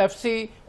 FC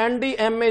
NDMA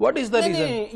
What is the reason?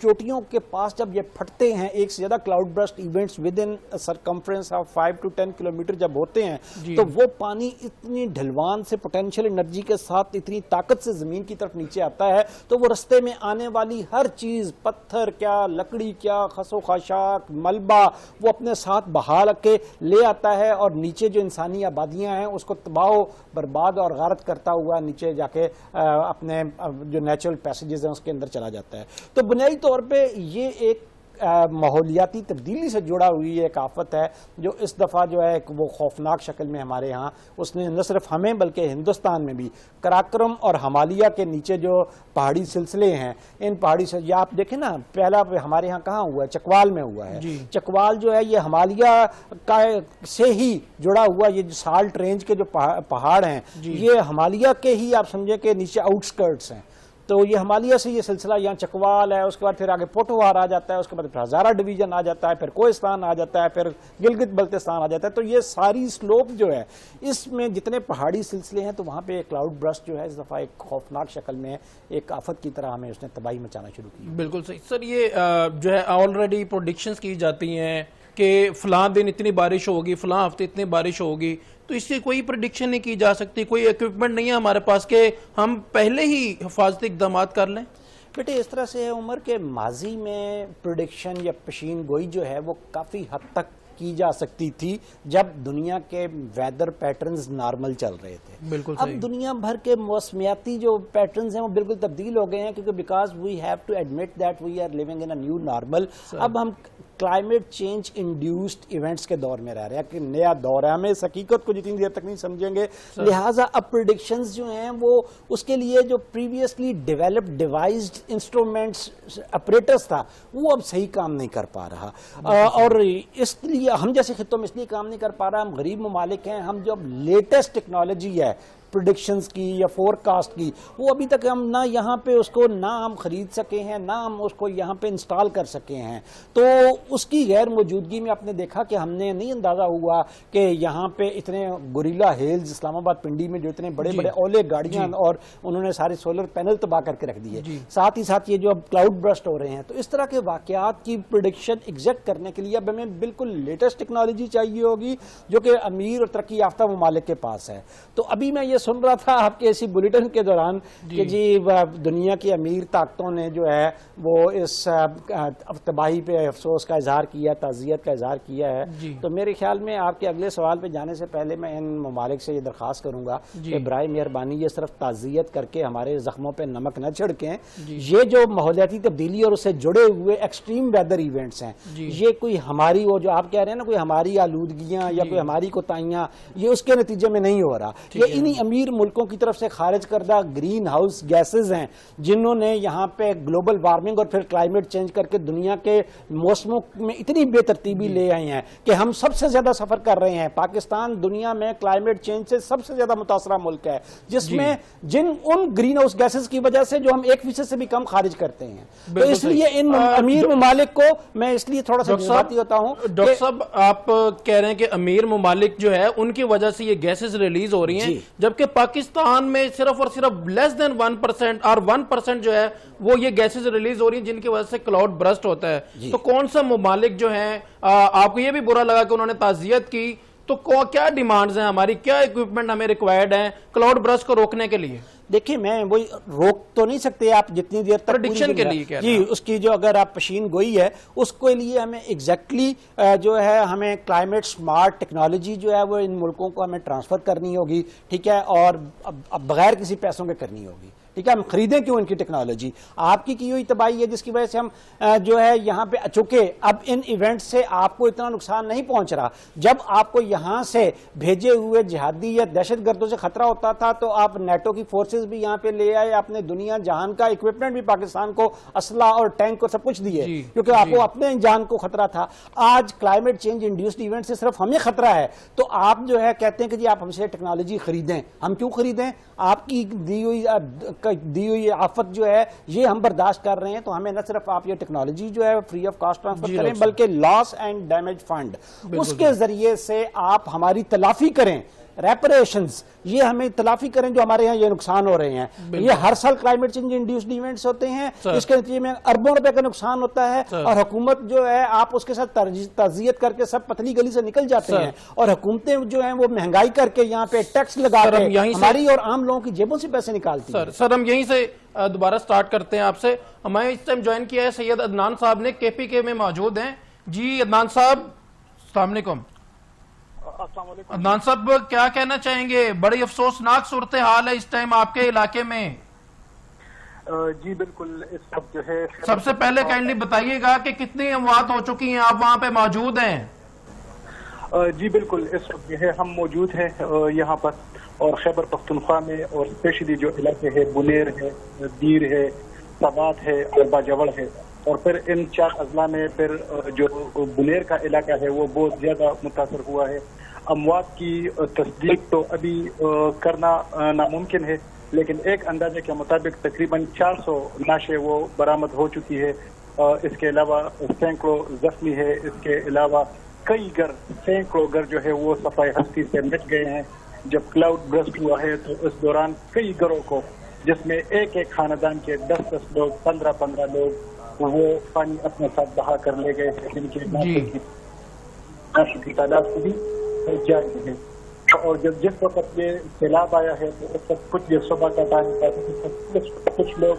چوٹیوں کے پاس جب یہ پھٹتے ہیں، ایک سے زیادہ cloud burst events with in circumference of 5 to 10 kilometre جب ہوتے ہیں تو وہ پانی اتنی ڈھلوان سے پوٹینشیل انرجی کے ساتھ اتنی طاقت سے زمین کی طرف نیچے آتا ہے تو وہ رستے میں آنے والی ہر چیز، پتھر کیا، لکڑی کیا، خس و خاشاک، ملبہ، وہ اپنے ساتھ بہا کے لے آتا ہے اور نیچے جو انسانی آبادیاں ہیں اس کو تباہ و برباد اور غارت کرتا ہوا نیچے جا کے اپنے جو نیچرل پیسیجز ہیں اس کے اندر چلا جاتا ہے. تو بنیادی طور پہ یہ ایک ماحولیاتی تبدیلی سے جڑا ہوئی ایک آفت ہے جو اس دفعہ جو ہے وہ خوفناک شکل میں ہمارے ہاں اس نے نہ صرف ہمیں بلکہ ہندوستان میں بھی کراکرم اور ہمالیہ کے نیچے جو پہاڑی سلسلے ہیں ان پہاڑی سے آپ دیکھیں نا، پہلا ہمارے ہاں کہاں ہوا ہے؟ چکوال میں ہوا ہے. چکوال جو ہے یہ ہمالیہ سے ہی جڑا ہوا، یہ جو سالٹ رینج کے جو پہاڑ ہیں یہ ہمالیہ کے ہی آپ سمجھیں کہ نیچے آؤٹ سکرٹس ہیں. تو یہ ہمالیہ سے یہ سلسلہ یہاں چکوال ہے، اس کے بعد پھر آگے پوٹوہار آ جاتا ہے، اس کے بعد پھر ہزارہ ڈویژن آ جاتا ہے، پھر کوہستان آ جاتا ہے، پھر گلگت بلتستان آ جاتا ہے. تو یہ ساری سلوپ جو ہے اس میں جتنے پہاڑی سلسلے ہیں تو وہاں پہ کلاؤڈ برسٹ جو ہے اس دفعہ ایک خوفناک شکل میں ایک آفت کی طرح ہمیں اس نے تباہی مچانا شروع کی. بالکل صحیح سر. یہ جو ہے آلریڈی پروڈکشنز کی جاتی ہیں کہ فلاں دن اتنی بارش ہوگی، فلاں ہفتے اتنی بارش ہوگی، تو اس کی کوئی پریڈکشن نہیں کی جا سکتی، کوئی ایکوپمنٹ نہیں ہے ہمارے پاس کہ ہم پہلے ہی حفاظتی اقدامات کر لیں؟ بیٹے اس طرح سے ہے عمر کہ ماضی میں پریڈکشن یا پیشین گوئی جو ہے وہ کافی حد تک کی جا سکتی تھی جب دنیا کے ویدر پیٹرنز نارمل چل رہے تھے. بالکل اب دنیا بھر کے موسمیاتی جو پیٹرنز ہیں وہ بالکل تبدیل ہو گئے ہیں کیونکہ because we have to admit that we are living in a new normal. اب ہم کلائمیٹ چینج انڈیوسڈ ایونٹس کے دور میں رہ رہے ہیں کہ نیا دور ہے، ہمیں اس حقیقت کو جتنی دیر تک نہیں سمجھیں گے لہٰذا اب پریڈکشنز جو ہیں وہ اس کے لیے جو previously developed devised instruments apparatus تھا وہ اب صحیح کام نہیں کر پا رہا. اور اس لیے ہم جیسے خطوں میں اس لیے کام نہیں کر پا رہا، ہم غریب ممالک ہیں، ہم جو اب لیٹسٹ ٹیکنالوجی ہے پریڈکشنز کی یا فور کاسٹ کی وہ ابھی تک ہم نہ یہاں پہ اس کو نہ ہم خرید سکے ہیں نہ ہم اس کو یہاں پہ انسٹال کر سکے ہیں. تو اس کی غیر موجودگی میں آپ نے دیکھا کہ ہم نے نہیں اندازہ ہوا کہ یہاں پہ اتنے گوریلا ہیلز اسلام آباد پنڈی میں جو اتنے بڑے بڑے اولے گاڑیاں اور انہوں نے سارے سولر پینل تباہ کر کے رکھ دیے. ساتھ ہی ساتھ یہ جو اب کلاؤڈ برسٹ ہو رہے ہیں تو اس طرح کے واقعات کی پریڈکشن ایگزیکٹ کرنے کے لیے اب ہمیں بالکل لیٹسٹ ٹیکنالوجی چاہیے ہوگی جو کہ امیر اور ترقی یافتہ ممالک کے پاس ہے. تو ابھی میں یہ سن رہا تھا آپ کے اسی بلیٹن کے دوران کہ جی دنیا کی امیر طاقتوں نے جو ہے وہ اس تباہی پہ افسوس کا اظہار کیا، تعزیت کا اظہار کیا ہے. تو میرے خیال میں آپ کے اگلے سوال پہ جانے سے پہلے میں ان ممالک سے یہ درخواست کروں گا کہ برائے مہربانی یہ صرف تعزیت کر کے ہمارے زخموں پہ نمک نہ چھڑکیں. یہ جو ماحولیاتی تبدیلی اور اس سے جڑے ہوئے ایکسٹریم ویدر ایونٹس ہیں یہ کوئی ہماری وہ جو آپ کہہ رہے ہیں نا کوئی ہماری آلودگیاں یا کوئی ہماری کوتاہیاں یہ اس کے نتیجے میں نہیں ہو رہا. یہ انہی امیر ملکوں کی طرف سے خارج کردہ گرین ہاؤس گیسز ہیں جنہوں نے یہاں پہ گلوبل وارمنگ اور پھر کلائمیٹ چینج کر کے دنیا کے موسموں میں اتنی بے ترتیبی لے آئی ہیں کہ ہم سب سے زیادہ سفر کر رہے ہیں. پاکستان دنیا میں کلائمیٹ چینج سے سب سے زیادہ متاثرہ ملک ہے جس میں ان گرین ہاؤس گیسز کی وجہ سے جو ہم 1% سے بھی کم خارج کرتے ہیں. تو اس لیے ان امیر ممالک کو میں اس لیے تھوڑا سا جذباتی ہوتا ہوں. ڈاکٹر صاحب آپ کہہ رہے ہیں کہ امیر ممالک جو ہے ان کی وجہ سے یہ گیسز ریلیز ہو رہی ہیں جبکہ پاکستان میں صرف اور صرف لیس دین 1% اور 1% جو ہے وہ یہ گیسز ریلیز ہو رہی ہیں جن کی وجہ سے کلاؤڈ برسٹ ہوتا ہے. تو کون سا ممالک جو ہیں آپ کو یہ بھی برا لگا کہ انہوں نے تعزیت کی، تو کیا ڈیمانڈز ہیں ہماری، کیا ایکوپمنٹ ہمیں ریکوائرڈ ہیں کلاؤڈ برسٹ کو روکنے کے لیے؟ دیکھیں میں وہی روک تو نہیں سکتے آپ جتنی دیر تک پریڈکشن کے لیے جی اس کی جو اگر آپ پیشین گوئی ہے اس کے لیے ہمیں ایگزیکٹلی جو ہے ہمیں کلائمیٹ سمارٹ ٹیکنالوجی جو ہے وہ ان ملکوں کو ہمیں ٹرانسفر کرنی ہوگی، ٹھیک ہے، اور بغیر کسی پیسوں کے کرنی ہوگی. ٹھیک ہے، ہم خریدیں کیوں ان کی ٹیکنالوجی؟ آپ کی ہوئی تباہی ہے جس کی وجہ سے ہم جو ہے یہاں پہ چونکہ اب ان ایونٹ سے آپ کو اتنا نقصان نہیں پہنچ رہا. جب آپ کو یہاں سے بھیجے ہوئے جہادی یا دہشت گردوں سے خطرہ ہوتا تھا تو آپ نیٹو کی فورسز بھی یہاں پہ لے آئے، آپ نے دنیا جہان کا اکوپمنٹ بھی پاکستان کو اسلحہ اور ٹینک اور سب کچھ دیے کیونکہ آپ کو اپنے جان کو خطرہ تھا. آج کلائمیٹ چینج انڈیوسڈ ایونٹ سے صرف ہمیں خطرہ ہے تو آپ جو ہے کہتے ہیں کہ جی آپ ہم سے ٹیکنالوجی خریدیں. ہم کیوں خریدیں؟ آپ کی دی ہوئی آفت جو ہے یہ ہم برداشت کر رہے ہیں تو ہمیں نہ صرف آپ یہ ٹیکنالوجی جو ہے فری آف کاسٹ ٹرانسفر کریں بلکہ لاس اینڈ ڈیمیج فنڈ اس کے ذریعے سے آپ ہماری تلافی کریں ریپریشنز، یہ ہمیں تلافی کریں جو ہمارے یہاں یہ نقصان ہو رہے ہیں. یہ ہر سال کلائمیٹ چینج انڈیوسڈ ایونٹس ہوتے ہیں، اس کے نتیجے میں اربوں روپے کا نقصان ہوتا ہے، اور حکومت جو ہے آپ اس کے ساتھ تعزیت کر کے سب پتلی گلی سے نکل جاتے ہیں، اور حکومتیں جو ہیں وہ مہنگائی کر کے یہاں پہ ٹیکس لگا کے ہماری اور عام لوگوں کی جیبوں سے پیسے نکالتی ہیں. سر ہم یہیں سے دوبارہ سٹارٹ کرتے ہیں آپ سے. ہمیں اس ٹائم جوائن کیا ہے سید عدنان صاحب نے، کے پی کے میں موجود ہیں. جی عدنان صاحب السلام علیکم. السلام علیکم. عدنان صاحب کیا کہنا چاہیں گے؟ بڑی افسوسناک صورتحال ہے اس ٹائم آپ کے علاقے میں. جی بالکل، اس وقت جو ہے سب سے پہلے کائنڈلی بتائیے گا کہ کتنی اموات ہو چکی ہیں، آپ وہاں پہ موجود ہیں؟ جی بالکل، اس وقت جو ہے ہم موجود ہیں یہاں پر، اور خیبر پختونخوا میں، اور اسپیشلی جو علاقے ہے بنیر ہے، دیر ہے، سوات ہے اور باجوڑ ہے، اور پھر ان 4 اضلاع میں پھر جو بنیر کا علاقہ ہے وہ بہت زیادہ متاثر ہوا ہے. اموات کی تصدیق تو ابھی کرنا ناممکن ہے، لیکن ایک اندازے کے مطابق تقریباً 400 لاشیں وہ برآمد ہو چکی ہے. اس کے علاوہ سینکڑوں زخمی ہے. اس کے علاوہ کئی سینکڑوں گھر جو ہے وہ صفائی ہستی سے مٹ گئے ہیں. جب کلاؤڈ برسٹ ہوا ہے تو اس دوران کئی گھروں کو، جس میں ایک خاندان کے 10 لوگ، 15 لوگ، وہ پانی اپنے ساتھ بہا کر لے گئے ہیں، جن کی کی تعداد بھی جاری ہے. اور جس وقت یہ سیلاب آیا ہے تو اس وقت کچھ یہ صبح کا ٹائم تھا، کچھ لوگ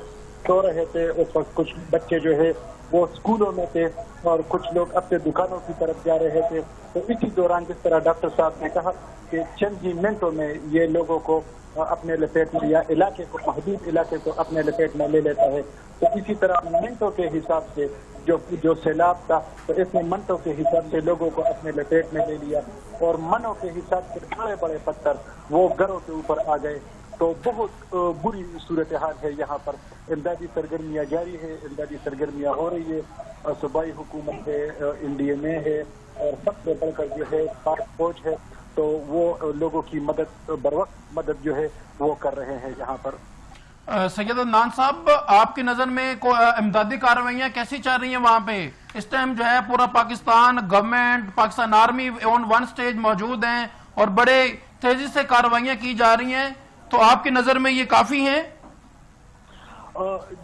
سو رہے تھے، اس وقت کچھ بچے جو ہے وہ اسکولوں میں تھے، اور کچھ لوگ اپنے دکانوں کی طرف جا رہے تھے. تو اسی دوران جس طرح ڈاکٹر صاحب نے کہا کہ چند ہی منٹوں میں یہ لوگوں کو اپنے لپیٹ میں، یا علاقے کو، محدود علاقے کو اپنے لپیٹ میں لے لیتا ہے. تو اسی طرح منٹوں کے حساب سے جو سیلاب تھا تو اس نے منٹوں کے حساب سے لوگوں کو اپنے لپیٹ میں لے لیا، اور منوں کے حساب سے بڑے بڑے پتھر وہ گھروں کے اوپر آ گئے. تو بہت بری صورتحال ہے یہاں پر. امدادی سرگرمیاں جاری ہے، امدادی سرگرمیاں ہو رہی ہے. صوبائی حکومت ہے، انڈیا میں ہے، اور سب سے بڑھ کر جو ہے پاک فوج ہے. تو وہ لوگوں کی مدد، بروقت مدد جو ہے وہ کر رہے ہیں یہاں پر. سید عدنان صاحب آپ کی نظر میں امدادی کارروائیاں کیسی چل رہی ہیں وہاں پہ؟ اس ٹائم جو ہے پورا Pakistan government, Pakistan army on one stage موجود ہیں اور بڑے تیزی سے کارروائیاں کی جا رہی ہیں، تو آپ کی نظر میں یہ کافی ہیں؟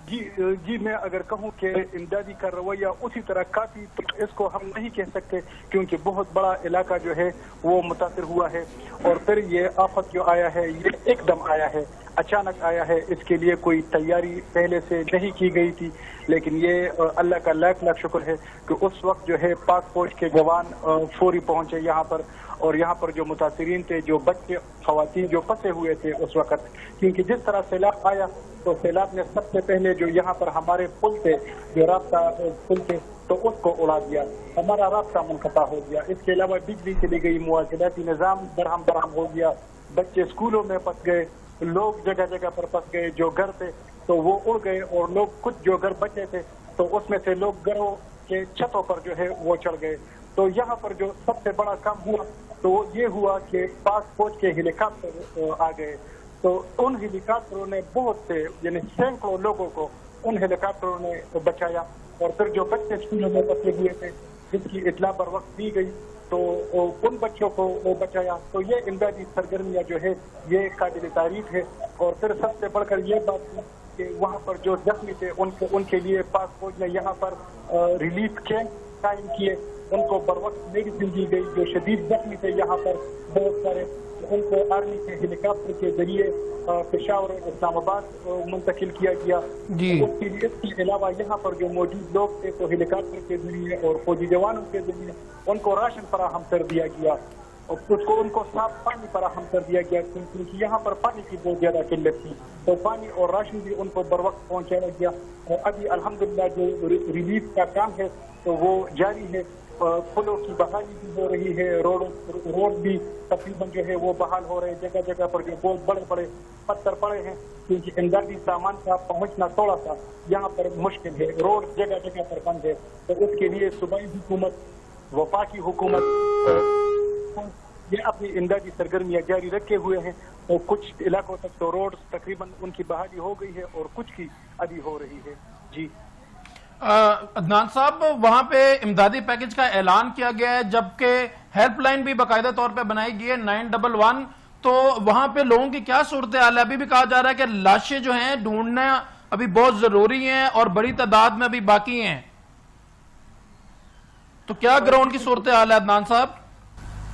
جی میں اگر کہوں کہ امدادی کارروائیاں اسی طرح کافی، تو اس کو ہم نہیں کہہ سکتے، کیونکہ بہت بڑا علاقہ جو ہے وہ متاثر ہوا ہے. اور پھر یہ آفت جو آیا ہے یہ ایک دم آیا ہے، اچانک آیا ہے. اس کے لیے کوئی تیاری پہلے سے نہیں کی گئی تھی، لیکن یہ اللہ کا لاکھ لاکھ شکر ہے کہ اس وقت جو ہے پاک فوج کے جوان فوری پہنچے یہاں پر. اور یہاں پر جو متاثرین تھے، جو بچے، خواتین جو پھنسے ہوئے تھے اس وقت، کیونکہ جس طرح سیلاب آیا تو سیلاب نے سب سے پہلے جو یہاں پر ہمارے پل تھے، جو رابطہ پل تھے، تو اس کو اڑا دیا، ہمارا رابطہ منقطع ہو گیا. اس کے علاوہ بجلی چلی گئی، مواصلاتی نظام برہم ہو گیا، بچے اسکولوں میں پھنس گئے، لوگ جگہ جگہ پر پھنس گئے. جو گھر تھے تو وہ اڑ گئے، اور لوگ کچھ جو گھر بچے تھے تو اس میں سے لوگ گھروں کے چھتوں پر جو ہے وہ چڑھ گئے. تو یہاں پر جو سب سے بڑا کام ہوا تو یہ ہوا کہ پاک فوج کے ہیلی کاپٹر آ گئے. تو ان ہیلی کاپٹروں نے بہت سے، یعنی سینکڑوں لوگوں کو ان ہیلی کاپٹروں نے بچایا. اور پھر جو بچے اسکولوں میں پھنسے ہوئے تھے جس کی اطلاع پر وقت دی گئی تو ان بچوں کو وہ بچایا. تو یہ امدادی سرگرمیاں جو ہے یہ قابل تعریف ہے. اور پھر سب سے بڑھ کر یہ بات ہے کہ وہاں پر جو زخمی تھے ان کے لیے پاک فوج نے یہاں پر ریلیف کیمپ قائم کیے، ان کو بروقت میڈیسن دی گئی. جو شدید زخمی تھے یہاں پر بہت سارے، ان کو آرمی کے ہیلی کاپٹر کے ذریعے پشاور اور اسلام آباد منتقل کیا گیا. اس کے علاوہ یہاں پر جو موجود لوگ تھے تو ہیلی کاپٹر کے ذریعے اور فوجی جوانوں کے ذریعے ان کو راشن فراہم کر دیا گیا، اور ان کو صاف پانی فراہم کر دیا گیا، کیونکہ یہاں پر پانی کی بہت زیادہ قلت تھی. تو پانی اور راشن بھی ان کو بروقت پہنچایا گیا. اور ابھی الحمدللہ جو ریلیف کا کام ہے تو وہ جاری ہے. پلوں کی بحالی بھی ہو رہی ہے، روڈ بھی تقریباً جو ہے وہ بحال ہو رہے ہیں. جگہ جگہ پر جو بہت بڑے بڑے پتھر پڑے ہیں، کیونکہ امدادی سامان کا پہنچنا تھوڑا سا یہاں پر مشکل ہے، روڈ جگہ جگہ پر بند ہے. تو اس کے لیے صوبائی حکومت، وفاقی حکومت یہ اپنی امدادی سرگرمیاں جاری رکھے ہوئے ہیں. اور کچھ علاقوں تک تو روڈ تقریباً ان کی بحالی ہو گئی ہے اور کچھ کی ابھی ہو رہی ہے. جی عدنان صاحب، وہاں پہ امدادی پیکج کا اعلان کیا گیا ہے، جبکہ ہیلپ لائن بھی باقاعدہ طور پہ بنائی گئی ہے 911. تو وہاں پہ لوگوں کی کیا صورتحال ہے؟ ابھی بھی کہا جا رہا ہے کہ لاشیں جو ہیں ڈھونڈنا ابھی بہت ضروری ہیں اور بڑی تعداد میں ابھی باقی ہیں، تو کیا گراؤنڈ کی صورتحال ہے عدنان صاحب؟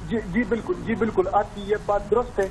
جی بالکل آپ کی یہ بات درست ہے.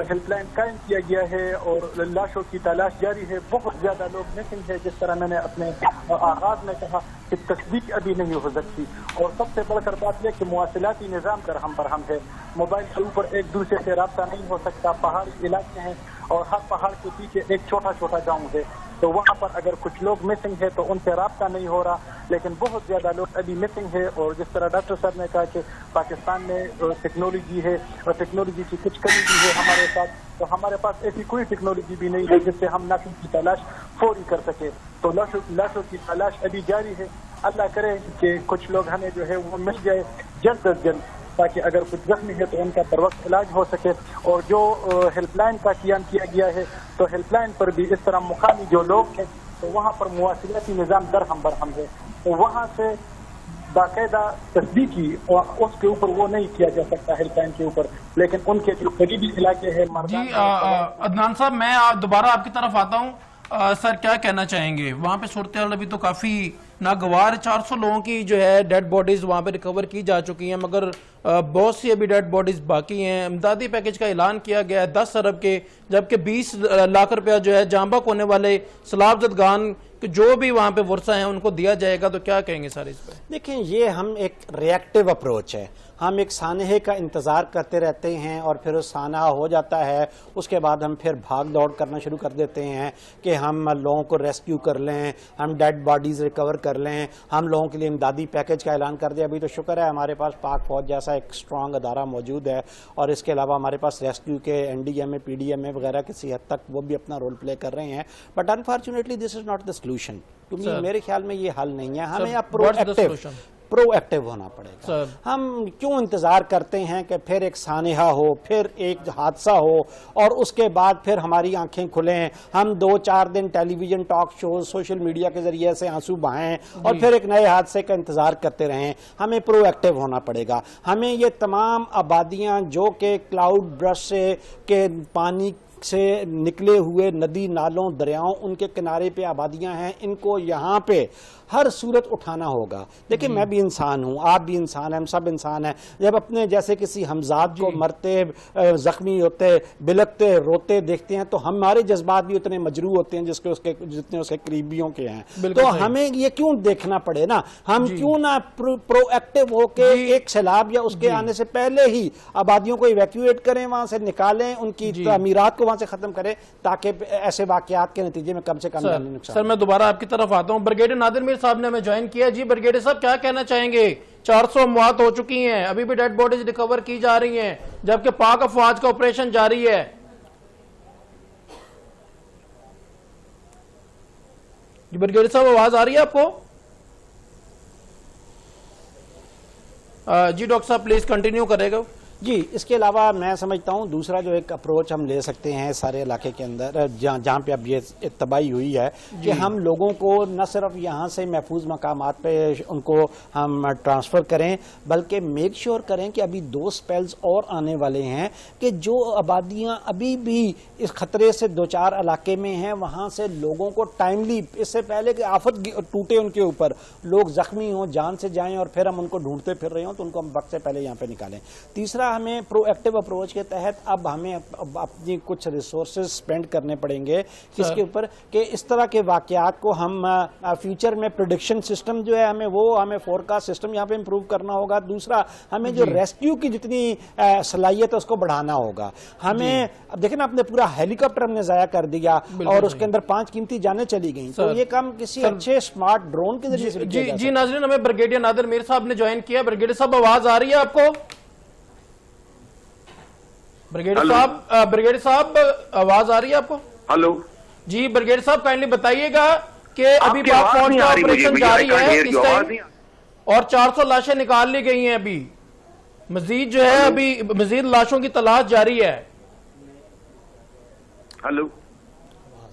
ہیلپ لائن قائم کیا گیا ہے اور لاشوں کی تلاش جاری ہے. بہت زیادہ لوگ مسنگ ہے، جس طرح میں نے اپنے آغاز میں کہا کہ تصدیق ابھی نہیں ہو سکتی. اور سب سے بڑھ کر بات یہ کہ مواصلاتی نظام کا رحم برہم ہے. موبائل کے اوپر ایک دوسرے سے رابطہ نہیں ہو سکتا. پہاڑی علاقے ہیں اور ہر پہاڑ کے پیچھے ایک چھوٹا چھوٹا گاؤں ہے، تو وہاں پر اگر کچھ لوگ مسنگ ہے تو ان سے رابطہ نہیں ہو رہا. لیکن بہت زیادہ لوگ ابھی مسنگ ہے. اور جس طرح ڈاکٹر صاحب نے کہا کہ پاکستان میں ٹیکنالوجی ہے اور ٹیکنالوجی کی کچھ کمی بھی ہے ہمارے ساتھ، تو ہمارے پاس ایسی کوئی ٹیکنالوجی بھی نہیں ہے جس سے ہم لاشوں کی تلاش فوری کر سکے. تو لاشوں کی تلاش ابھی جاری ہے. اللہ کرے کہ کچھ لوگ ہمیں جو ہے وہ مل جائے جلد از جلد، تاکہ اگر کچھ زخمی ہے تو ان کا پر وقت علاج ہو سکے. اور جو ہیلپ لائن کا قیام کیا گیا ہے تو ہیلپ لائن پر بھی اس طرح مقامی جو لوگ ہیں تو وہاں پر مواصلاتی نظام درہم برہم ہے، تو وہاں سے باقاعدہ تصدیقی اس کے اوپر وہ نہیں کیا جا سکتا ہیلپ لائن کے اوپر. لیکن ان کے جو قریبی علاقے ہیں جی عدنان صاحب، میں دوبارہ آپ کی طرف آتا ہوں. سر کیا کہنا چاہیں گے؟ وہاں پہ صورتحال ابھی تو کافی ناگوار، 400 لوگوں کی جو ہے ڈیڈ باڈیز وہاں پہ ریکور کی جا چکی ہیں، مگر بہت سی ابھی ڈیڈ باڈیز باقی ہیں. امدادی پیکج کا اعلان کیا گیا ہے 10 ارب کے، جبکہ 20 لاکھ روپیہ جو ہے جاں بحق ہونے والے سیلاب زدگان جو بھی وہاں پہ ورثہ ہیں ان کو دیا جائے گا. تو کیا کہیں گے سر اس پہ؟ دیکھیں، یہ ہم ایک ریئیکٹیو اپروچ ہے. ہم ایک سانحے کا انتظار کرتے رہتے ہیں اور پھر اس سانحہ ہو جاتا ہے، اس کے بعد ہم پھر بھاگ دوڑ کرنا شروع کر دیتے ہیں کہ ہم لوگوں کو ریسکیو کر لیں، ہم ڈیڈ باڈیز ریکور کر لیں، ہم لوگوں کے لیے امدادی پیکج کا اعلان کر دیں. ابھی تو شکر ہے ہمارے پاس پاک فوج جیسا ایک اسٹرانگ ادارہ موجود ہے، اور اس کے علاوہ ہمارے پاس ریسکیو کے NDMA PDMA وغیرہ کسی حد تک وہ بھی اپنا رول پلے کر رہے ہیں. But unfortunately this is not the solution. میرے خیال میں یہ حل نہیں ہے. ہمیں اب پرو ایکٹیو ہونا پڑے گا. ہم کیوں انتظار کرتے ہیں کہ پھر ایک سانحہ ہو، پھر ایک حادثہ ہو اور اس کے بعد پھر ہماری آنکھیں کھلیں، ہم 2-4 دن television talk shows social media کے ذریعے سے آنسو بہائیں اور پھر ایک نئے حادثے کا انتظار کرتے رہیں. ہمیں پرو ایکٹیو ہونا پڑے گا. ہمیں یہ تمام آبادیاں جو کہ کلاؤڈ برش سے کے پانی سے نکلے ہوئے ندی نالوں دریاؤں ان کے کنارے پہ آبادیاں ہیں، ان کو یہاں پہ ہر صورت اٹھانا ہوگا. دیکھیں، میں بھی انسان ہوں، آپ بھی انسان ہیں، ہم سب انسان ہیں. جب اپنے جیسے کسی ہمزاد کو مرتے، زخمی ہوتے، بلکتے، روتے دیکھتے ہیں تو ہمارے جذبات بھی اتنے مجروح ہوتے ہیں جتنے اس کے قریبیوں کے ہیں. تو ہمیں یہ کیوں دیکھنا پڑے نا، ہم کیوں نہ پرو ایکٹیو ہو کے ایک سیلاب یا اس کے آنے سے پہلے ہی آبادیوں کو ایویکویٹ کریں، وہاں سے نکالیں، ان کی تعمیرات کو وہاں سے ختم کریں، تاکہ ایسے واقعات کے نتیجے میں کم سے کم نقصان. سر میں دوبارہ آپ کی طرف آتا ہوں. بریگیڈیئر نادر میر صاحب نے ہمیں جوائن کیا. جی بریگیڈیئر صاحب، کیا کہنا چاہیں گے؟ 400 اموات ہو چکی ہیں، ابھی بھی ڈیڈ باڈیز ریکور کی جا رہی ہیں، جبکہ پاک افواج کا آپریشن جاری ہے. جی بریگیڈیئر صاحب، آواز آ رہی ہے آپ کو؟ جی ڈاکٹر صاحب پلیز کنٹینیو کرے گا. جی، اس کے علاوہ میں سمجھتا ہوں دوسرا جو ایک اپروچ ہم لے سکتے ہیں سارے علاقے کے اندر جہاں پہ اب یہ تباہی ہوئی ہے کہ ہم لوگوں کو نہ صرف یہاں سے محفوظ مقامات پہ ان کو ہم ٹرانسفر کریں، بلکہ میک شور کریں کہ ابھی 2 سپیلز اور آنے والے ہیں کہ جو آبادیاں ابھی بھی اس خطرے سے 2-4 علاقے میں ہیں وہاں سے لوگوں کو ٹائملی، اس سے پہلے کہ آفت ٹوٹے ان کے اوپر، لوگ زخمی ہوں، جان سے جائیں اور پھر ہم ان کو ڈھونڈتے پھر رہے ہوں تو ان کو ہم وقت سے پہلے یہاں پہ نکالیں. تیسرا، ہمیں پرو ایکٹیو اپروچ کے تحت اب ہمیں اپنی کچھ ریسورسز سپینڈ کرنے پڑیں گے اس کے اوپر کہ اس طرح کے واقعات کو ہم فیوچر میں پریڈکشن سسٹم جو ہے ہمیں فورکاسٹ سسٹم یہاں پہ امپروو کرنا ہوگا. دوسرا، ہمیں جو ریسکیو کی جتنی صلاحیت ہے اس کو بڑھانا ہوگا. ہمیں اب دیکھیں نا، اپنے پورا ہیلی کاپٹر ہم نے ضائع کر دیا اور اس کے اندر 5 قیمتی جانیں چلی گئیں، تو یہ کام کسی اچھے اسمارٹ ڈرون کے ذریعے سے کیا جا سکتا ہے. جی ناظرین، ہمیں بریگیڈیئر نادر میر صاحب نے جوائن کیا. بریگیڈیئر صاحب، آواز آ رہی ہے آپ کو؟ بریگیڈیئر صاحب آواز آ رہی ہے آپ کو؟ ہلو جی بریگیڈیئر صاحب، کائنڈلی بتائیے گا کہ ابھی پاک فوج کا آپریشن جاری ہے اس ٹائم اور 400 لاشیں نکال لی گئی ہیں. ابھی مزید جو ہے ابھی مزید لاشوں کی تلاش جاری ہے. ہلو،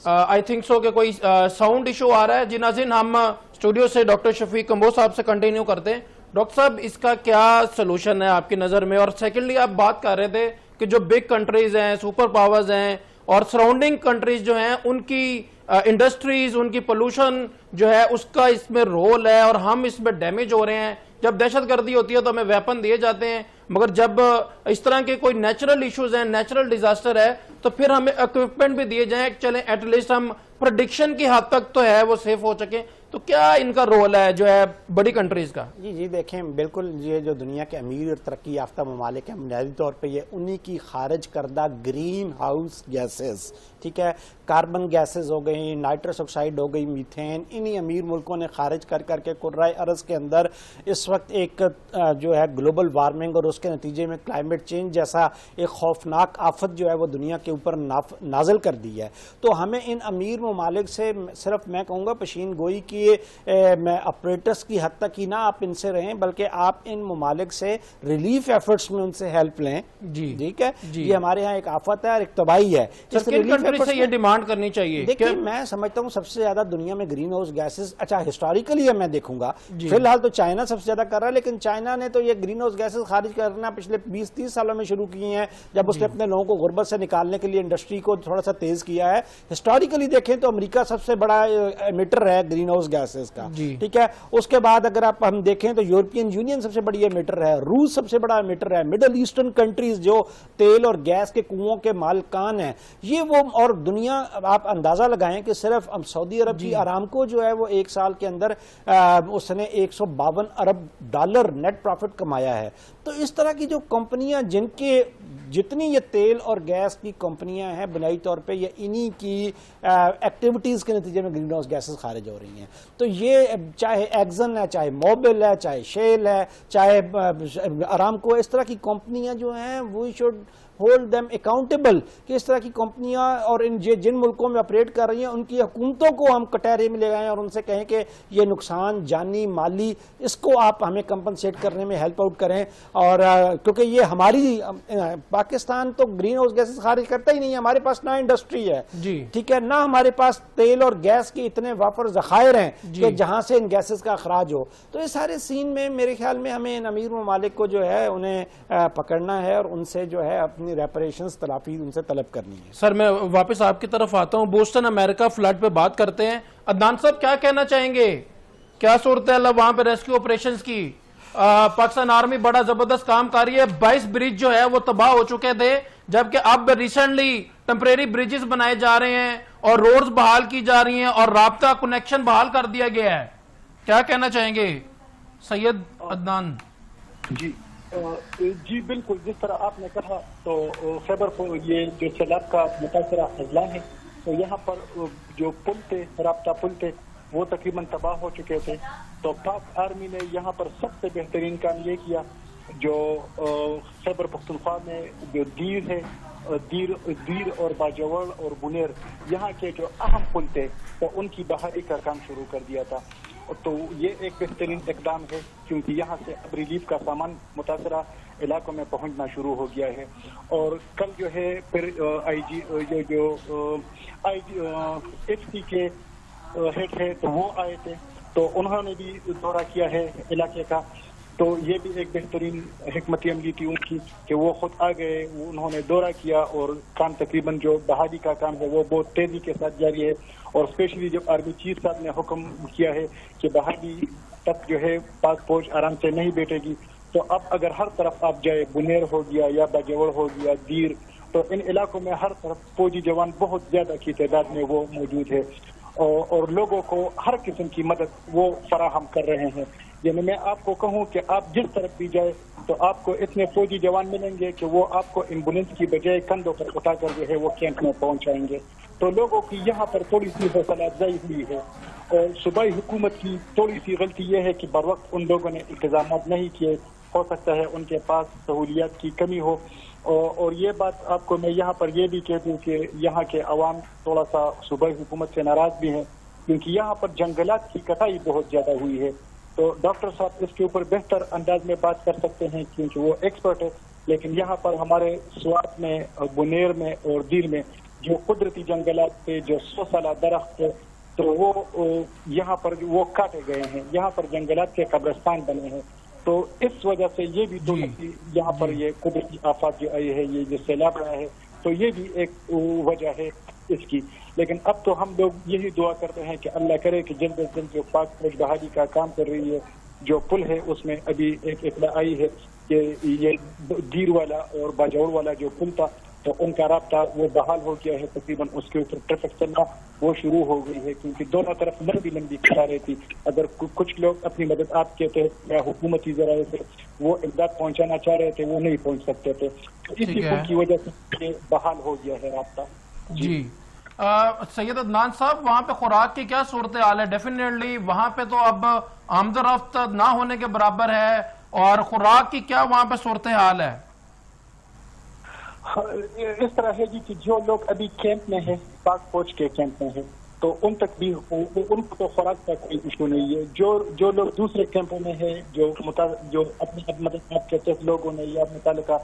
آئی تھنک سو کہ کوئی ساؤنڈ ایشو آ رہا ہے. جی ناظرین، ہم اسٹوڈیو سے ڈاکٹر شفیق کمبوز صاحب سے کنٹینیو کرتے ہیں. ڈاکٹر صاحب، اس کا کیا سلوشن ہے آپ کی نظر میں؟ اور سیکنڈلی آپ بات کر رہے تھے کہ جو بگ کنٹریز ہیں، سپر پاورز ہیں اور سراؤنڈنگ کنٹریز جو ہیں ان کی انڈسٹریز، ان کی پولوشن جو ہے اس کا اس میں رول ہے اور ہم اس میں ڈیمیج ہو رہے ہیں. جب دہشت گردی ہوتی ہے تو ہمیں ویپن دیے جاتے ہیں، مگر جب اس طرح کے کوئی نیچرل ایشوز ہیں، نیچرل ڈیزاسٹر ہے، تو پھر ہمیں اکوپمنٹ بھی دیے جائیں، چلیں ایٹ لیسٹ ہم پروڈکشن کی حد تک تو ہے وہ سیف ہو سکیں. تو کیا ان کا رول ہے جو ہے بڑی کنٹریز کا؟ جی دیکھیں، بالکل یہ جو دنیا کے امیر اور ترقی یافتہ ممالک ہیں، بنیادی طور پہ یہ انہی کی خارج کردہ گرین ہاؤس گیسز، ٹھیک ہے، کاربن گیسز ہو گئی، نائٹرس آکسائڈ ہو گئی، میتھین، انہی امیر ملکوں نے خارج کر کے کرۂ ارض کے اندر اس وقت ایک جو ہے گلوبل وارمنگ اور اس کے نتیجے میں کلائمیٹ چینج جیسا ایک خوفناک آفت جو ہے وہ دنیا کے اوپر نازل کر دی ہے. تو ہمیں ان امیر ممالک سے صرف میں کہوں گا پشین گوئی کی آپریٹرس کی حد تک ہی نہ آپ ان سے رہیں، بلکہ آپ ان ممالک سے ریلیف ایفرٹس میں ان سے ہیلپ لیں. جی ٹھیک ہے، یہ ہمارے ہاں ایک آفت ہے اور ایک تباہی ہے. سے یہ ڈیمانڈ کرنی چاہیے. دیکھیں میں سمجھتا ہوں سب سے زیادہ دنیا میں گرین ہاؤس گیسز، اچھا ہسٹوریکلی میں دیکھوں گا فی الحال تو چائنا سب سے زیادہ کر رہا ہے، لیکن چائنا نے تو یہ گرین ہاؤس گیسز خارج کرنا پچھلے 20-30 سالوں میں شروع کی ہیں، جب اس نے اپنے لوگوں کو غربت سے نکالنے کے لیے انڈسٹری کو تھوڑا سا تیز کیا ہے. ہسٹوریکلی دیکھیں تو امریکہ سب سے بڑا ایمیٹر ہے گرین ہاؤس گیسز کا، ٹھیک ہے. اس کے بعد اگر آپ ہم دیکھیں تو یورپین یونین سب سے بڑی ایمیٹر ہے، روس سب سے بڑا ایمیٹر ہے، مڈل ایسٹرن کنٹریز جو تیل اور گیس کے کنووں کے مالکان ہیں یہ وہ، اور دنیا آپ اندازہ لگائیں کہ صرف سعودی عرب کی آرامکو جو ہے وہ ایک سال کے اندر اس نے $152 ارب نیٹ پروفٹ کمایا ہے. تو اس طرح کی جو کمپنیاں جن کے جتنی یہ تیل اور گیس کی کمپنیاں ہیں بنیادی طور پہ یہ انہی کی ایکٹیویٹیز کے نتیجے میں گرین ہاؤس گیسز خارج ہو رہی ہیں. تو یہ چاہے ایگزن ہے، چاہے موبل ہے، چاہے شیل ہے، چاہے آرامکو، اس طرح کی کمپنیاں جو ہیں we should hold them accountable کہ اس طرح کی کمپنیاں اور جن ملکوں میں آپریٹ کر رہی ہیں ان کی حکومتوں کو ہم کٹہرے میں لے گئے اور ان سے کہیں کہ یہ نقصان جانی مالی اس کو آپ ہمیں کمپنسیٹ کرنے میں ہیلپ آؤٹ کریں. اور کیونکہ یہ ہماری پاکستان تو گرین ہاؤس گیسز خارج کرتا ہی نہیں ہے، ہمارے پاس نہ انڈسٹری ہے، ٹھیک ہے، نہ ہمارے پاس تیل اور گیس کے اتنے وافر ذخائر ہیں کہ جہاں سے ان گیسز کا اخراج ہو. تو اس سارے سین میں میرے خیال میں ہمیں ان امیر ممالک کو جو ہے انہیں پکڑنا ہے اور ان سے جو ہے اپنی ریپریشنز تلافی ان سے طلب کرنی ہے. سر میں واپس آپ کی طرف آتا ہوں، بوسٹن امریکہ فلڈ پہ بات کرتے ہیں. عدنان صاحب کیا کہنا چاہیں گے، کیا صورتحال ہے وہاں پہ ریسکیو آپریشنز کی؟ پاکستان آرمی بڑا زبردست کام کر رہی ہے، 22 برج جو ہے وہ تباہ ہو چکے تھے، جبکہ اب ریسنٹلی ٹیمپریری بریجز بنائے جا رہے ہیں اور روڈز بحال کی جا رہی ہیں اور رابطہ کنیکشن بحال کر دیا گیا ہے. کیا کہنا چاہیں گے سید عدنان؟ جی بالکل، جس طرح آپ نے کہا تو خیبر کو یہ جو سیلاب کا متاثرہ اضلاع ہے تو یہاں پر جو پل تھے، رابطہ پل تھے، وہ تقریباً تباہ ہو چکے تھے. تو پاک آرمی نے یہاں پر سب سے بہترین کام یہ کیا، جو خیبر پختونخوا میں جو دیر ہے، دیر اور باجوڑ اور بنیر، یہاں کے جو اہم پل تھے تو ان کی بحالی کا کام شروع کر دیا تھا. تو یہ ایک بہترین اقدام ہے کیونکہ یہاں سے اب ریلیف کا سامان متاثرہ علاقوں میں پہنچنا شروع ہو گیا ہے. اور کل جو ہے پھر ایف سی کے ہیڈ ہے تو وہ آئے تھے تو انہوں نے بھی دورہ کیا ہے علاقے کا. تو یہ بھی ایک بہترین حکمت عملی تھی ان کی کہ وہ خود آ گئے، انہوں نے دورہ کیا اور کام تقریباً جو بحالی کا کام ہے وہ بہت تیزی کے ساتھ جاری ہے. اور اسپیشلی جب آرمی چیف صاحب نے حکم کیا ہے کہ بحالی تک جو ہے پاک فوج آرام سے نہیں بیٹھے گی، تو اب اگر ہر طرف آپ جائے، بنیر ہو گیا یا باجوڑ ہو گیا، دیر، تو ان علاقوں میں ہر طرف فوجی جوان بہت زیادہ کی تعداد میں وہ موجود ہے اور لوگوں کو ہر قسم کی مدد وہ فراہم کر رہے ہیں. یعنی میں آپ کو کہوں کہ آپ جس طرف بھی جائے تو آپ کو اتنے فوجی جوان ملیں گے کہ وہ آپ کو ایمبولینس کی بجائے کندھوں پر اٹھا کر جو ہے وہ کیمپ میں پہنچائیں گے. تو لوگوں کی یہاں پر تھوڑی سی حوصلہ افزائی ہوئی ہے اور صوبائی حکومت کی تھوڑی سی غلطی یہ ہے کہ بر وقت ان لوگوں نے انتظامات نہیں کیے. ہو سکتا ہے ان کے پاس سہولیات کی کمی ہو. اور یہ بات آپ کو میں یہاں پر یہ بھی کہہ دوں کہ یہاں کے عوام تھوڑا سا صوبائی حکومت سے ناراض بھی ہیں کیونکہ یہاں پر جنگلات کی کٹائی بہت زیادہ ہوئی ہے. تو ڈاکٹر صاحب اس کے اوپر بہتر انداز میں بات کر سکتے ہیں کیونکہ وہ ایکسپرٹ ہے. لیکن یہاں پر ہمارے سوات میں، بنیر میں اور دیر میں جو قدرتی جنگلات تھے، جو 100 سالہ درخت تھے، تو وہ یہاں پر وہ کاٹے گئے ہیں. یہاں پر جنگلات کے قبرستان بنے ہیں. تو اس وجہ سے یہ بھی یہاں پر یہ قدرتی آفات جو آئی ہے، یہ جو سیلاب آیا ہے، تو یہ بھی ایک وجہ ہے اس کی. لیکن اب تو ہم لوگ یہی دعا کرتے ہیں کہ اللہ کرے کہ جلد از جلد جو پاک فوج بحالی کا کام کر رہی ہے، جو پل ہے اس میں ابھی ایک اطلاع آئی ہے کہ یہ دیر والا اور باجوڑ والا جو پل تھا تو ان کا رابطہ وہ بحال ہو گیا ہے، تقریباً اس کے اوپر ٹریفک چلنا وہ شروع ہو گئی ہے، کیونکہ دونوں طرف لمبی قطاریں تھی. اگر کچھ لوگ اپنی مدد آپ کے تحت یا حکومتی ذرائع سے وہ امداد پہنچانا چاہ رہے تھے، وہ نہیں پہنچ سکتے تھے، تو اسی پل کی وجہ سے یہ بحال ہو گیا ہے رابطہ. جی سید عدنان صاحب، وہاں پہ خوراک کی کیا صورتحال ہے؟ ڈیفینیٹلی وہاں پہ تو اب آمد و رفت نہ ہونے کے برابر ہے، اور خوراک کی کیا وہاں پہ صورتحال ہے؟ اس طرح ہے جی کہ جو لوگ ابھی کیمپ میں ہیں، پاک فوج کے کیمپ میں ہیں، تو ان تک بھی ان کو تو خوراک کا کوئی ایشو نہیں ہے. جو لوگ دوسرے کیمپوں میں ہیں، جو اپنی مدد آپ کے تحت لوگوں نے یا متعلقہ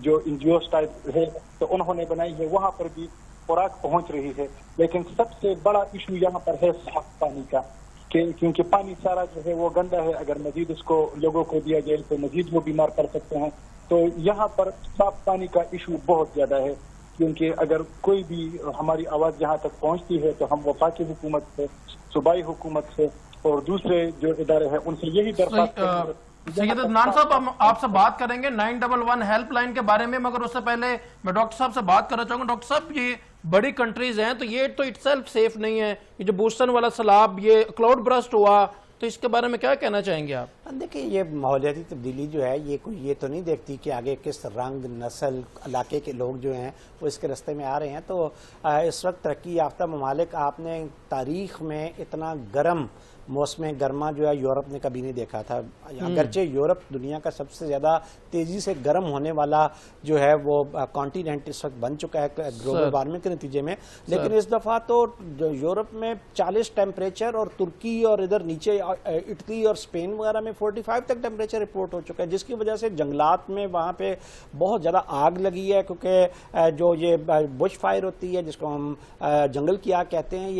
جو این جی اوز ٹائپ ہے تو انہوں نے بنائی ہے، وہاں پر بھی خوراک پہنچ رہی ہے. لیکن سب سے بڑا ایشو یہاں پر ہے صاف پانی کا، کیونکہ پانی سارا جو ہے وہ گندا ہے. اگر مزید اس کو لوگوں کو دیا جائے تو مزید وہ بیمار پڑ سکتے ہیں. تو یہاں پر صاف پانی کا ایشو بہت زیادہ ہے، کیونکہ اگر کوئی بھی ہماری آواز یہاں تک پہنچتی ہے تو ہم وفاقی حکومت سے، صوبائی حکومت سے اور دوسرے جو ادارے ہیں ان سے یہی درخواست کرتے ہیں. سید عدنان صاحب، ہم آپ سے بات کریں گے 911 ہیلپ لائن کے بارے میں، مگر اس سے پہلے میں ڈاکٹر صاحب سے بات کرنا چاہوں گا. ڈاکٹر صاحب، یہ بڑی کنٹریز ہیں تو یہ تو اٹ سیلف سیف نہیں ہے. یہ جو بوسٹن والا سیلاب، یہ کلاؤڈ برسٹ ہوا، تو اس کے بارے میں کیا کہنا چاہیں گے آپ؟ دیکھیں، یہ ماحولیاتی تبدیلی جو ہے یہ کوئی یہ تو نہیں دیکھتی کہ آگے کس رنگ، نسل، علاقے کے لوگ جو ہیں وہ اس کے رستے میں آ رہے ہیں. تو اس وقت ترقی یافتہ ممالک، آپ نے تاریخ میں اتنا گرم موسم گرما جو ہے یورپ نے کبھی نہیں دیکھا تھا. اگرچہ یورپ دنیا کا سب سے زیادہ تیزی سے گرم ہونے والا جو ہے وہ کانٹیننٹ اس وقت بن چکا ہے گلوبل وارمنگ کے نتیجے میں، لیکن اس دفعہ تو یورپ میں 40 ٹیمپریچر، اور ترکی اور ادھر نیچے اٹلی اور اسپین وغیرہ میں 45 تک ٹیمپریچر رپورٹ ہو چکا ہے، جس کی وجہ سے جنگلات میں وہاں پہ بہت زیادہ آگ لگی ہے. کیونکہ جو یہ بش فائر ہوتی ہے، جس کو ہم جنگل کی آگ کہتے ہیں،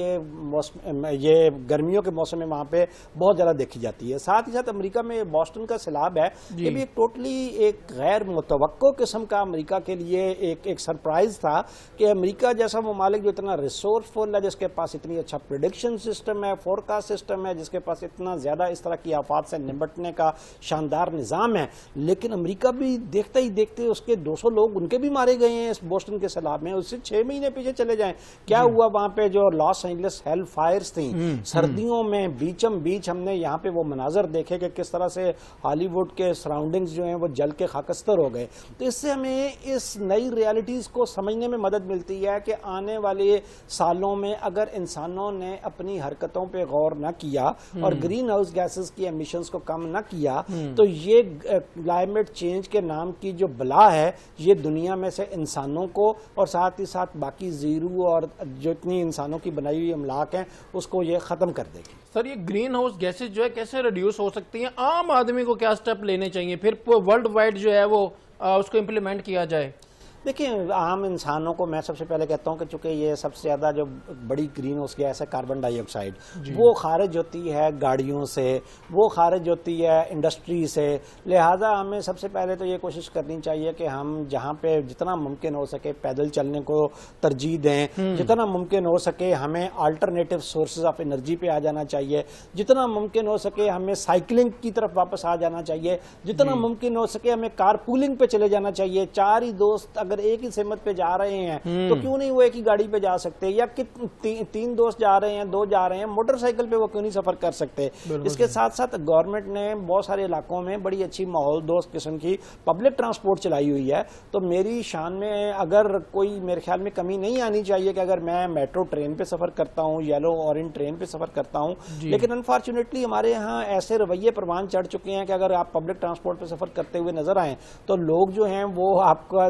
یہ گرمیوں کے موسم میں وہاں پہ بہت زیادہ دیکھی جاتی ہے. ساتھ ہی ساتھ امریکہ میں بوسٹن کا سیلاب ہے، یہ بھی ایک ٹوٹلی ایک غیر متوقع قسم کا امریکہ کے لیے ایک سرپرائز تھا کہ امریکہ جیسا ممالک جو اتنا ریسورسفل ہے، جس کے پاس اتنی اچھا پریڈکشن سسٹم ہے، فورکاسٹ سسٹم ہے، جس کے پاس اتنا زیادہ اس طرح کی آفات سے نمٹنے کا شاندار نظام ہے، لیکن امریکہ بھی دیکھتے ہی دیکھتے اس کے 200 لوگ ان کے بھی مارے گئے ہیں اس بوسٹن کے سیلاب میں. اس سے 6 مہینے پیچھے چلے جائیں، کیا ہوا وہاں پہ جو لاس اینجلس ہیل فائرز تھیں سردیوں میں، بیچم بیچ ہم نے یہاں پہ وہ مناظر دیکھے کہ کس طرح سے ہالی ووڈ کے سراؤنڈنگز جو ہیں وہ جل کے خاکستر ہو گئے. تو اس سے ہمیں اس نئی ریالٹیز کو سمجھنے میں مدد ملتی ہے کہ آنے والے سالوں میں اگر انسانوں نے اپنی حرکتوں پہ غور نہ کیا اور گرین ہاؤس گیسز کی ایمیشنز کو کم نہ کیا تو یہ کلائمیٹ چینج کے نام کی جو بلا ہے یہ دنیا میں سے انسانوں کو اور ساتھ ہی ساتھ باقی زیرو اور جو اتنی انسانوں کی بنائی ہوئی املاک ہیں اس کو یہ ختم کر دے گی. سر، یہ گرین ہاؤس گیسز جو ہے کیسے ریڈیوس ہو سکتی ہیں؟ عام آدمی کو کیا سٹیپ لینے چاہیے پھر ورلڈ وائڈ جو ہے وہ اس کو امپلیمنٹ کیا جائے؟ دیکھیں، عام انسانوں کو میں سب سے پہلے کہتا ہوں کہ چونکہ یہ سب سے زیادہ جو بڑی گرین ہاؤس گیس ہے کاربن ڈائی آکسائڈ، وہ خارج ہوتی ہے گاڑیوں سے، وہ خارج ہوتی ہے انڈسٹری سے، لہٰذا ہمیں سب سے پہلے تو یہ کوشش کرنی چاہیے کہ ہم جہاں پہ جتنا ممکن ہو سکے پیدل چلنے کو ترجیح دیں، جتنا ممکن ہو سکے ہمیں آلٹرنیٹیو سورسز آف انرجی پہ آ جانا چاہیے، جتنا ممکن ہو سکے ہمیں سائیکلنگ کی طرف واپس آ جانا چاہیے، جتنا ممکن ہو سکے ہمیں کار پولنگ پہ چلے جانا چاہیے. 4 ہی دوست اگر ایک ہی سمت پہ جا رہے ہیں تو کیوں نہیں وہ ایک ہی گاڑی پہ جا سکتے، یا 3 دوست جا رہے ہیں، 2 جا رہے ہیں، موٹر سائیکل پہ وہ کیوں نہیں سفر کر سکتے. اس کے ساتھ ساتھ گورنمنٹ نے بہت سارے علاقوں میں بڑی اچھی ماحول دوست قسم کی پبلک ٹرانسپورٹ چلائی ہوئی ہے. تو میری شان میں اگر کوئی، میرے خیال میں کمی نہیں آنی چاہیے کہ اگر میں میٹرو ٹرین پہ سفر کرتا ہوں، یلو اورنج ٹرین پہ سفر کرتا ہوں، لیکن انفارچونیٹلی ہمارے ہاں ایسے رویے پروان چڑھ چکے ہیں کہ اگر آپ پبلک ٹرانسپورٹ پہ سفر کرتے ہوئے نظر آئیں تو لوگ جو ہیں وہ آپ کا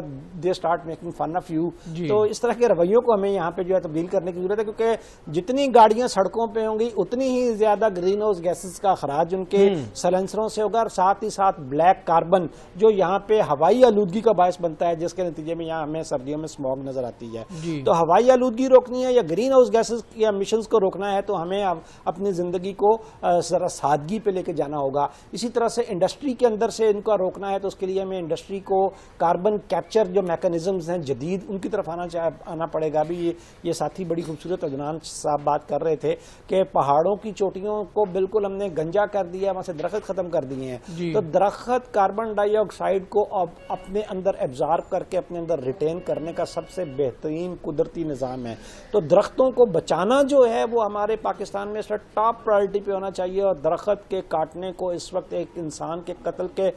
they start making fun of you. تو اس طرح کے رویوں کو ہمیں یہاں پہ جو ہے تبدیل کرنے کی ضرورت ہے, کیونکہ جتنی گاڑیاں سڑکوں پہ ہوں گی اتنی ہی زیادہ گرین ہاؤس گیسز کا اخراج ان کے سلنسروں سے ہوگا, اور ساتھ ہی ساتھ بلیک کاربن جو یہاں پہ ہوائی آلودگی کا باعث بنتا ہے, جس کے نتیجے میں یہاں ہمیں سردیوں میں اسموگ نظر آتی ہے. تو ہوائی آلودگی روکنی ہے یا گرین ہاؤس گیسز یا ایمیشنز کو روکنا ہے تو ہمیں اپنی زندگی کو ذرا سادگی پہ لے کے جانا ہوگا. اسی طرح سے انڈسٹری کے اندر سے ان کا روکنا ہے تو اس کے لیے ہمیں انڈسٹری کو کاربن کیپچر جو میکانزمز ہیں جدید ان کی طرف آنا پڑے گا. ابھی یہ ساتھی بڑی خوبصورت عدنان صاحب بات کر رہے تھے کہ پہاڑوں کی چوٹیوں کو بالکل ہم نے گنجا کر دیا, وہاں سے درخت ختم کر دیے ہیں. تو درخت کاربن ڈائی آکسائڈ کو اپنے اندر ایبزارب کر کے اپنے اندر ریٹین کرنے کا سب سے بہترین قدرتی نظام ہے. تو درختوں کو بچانا جو ہے وہ ہمارے پاکستان میں اس وقت ٹاپ پرائرٹی پہ ہونا چاہیے, اور درخت کے کاٹنے کو اس وقت ایک انسان کے قتل کے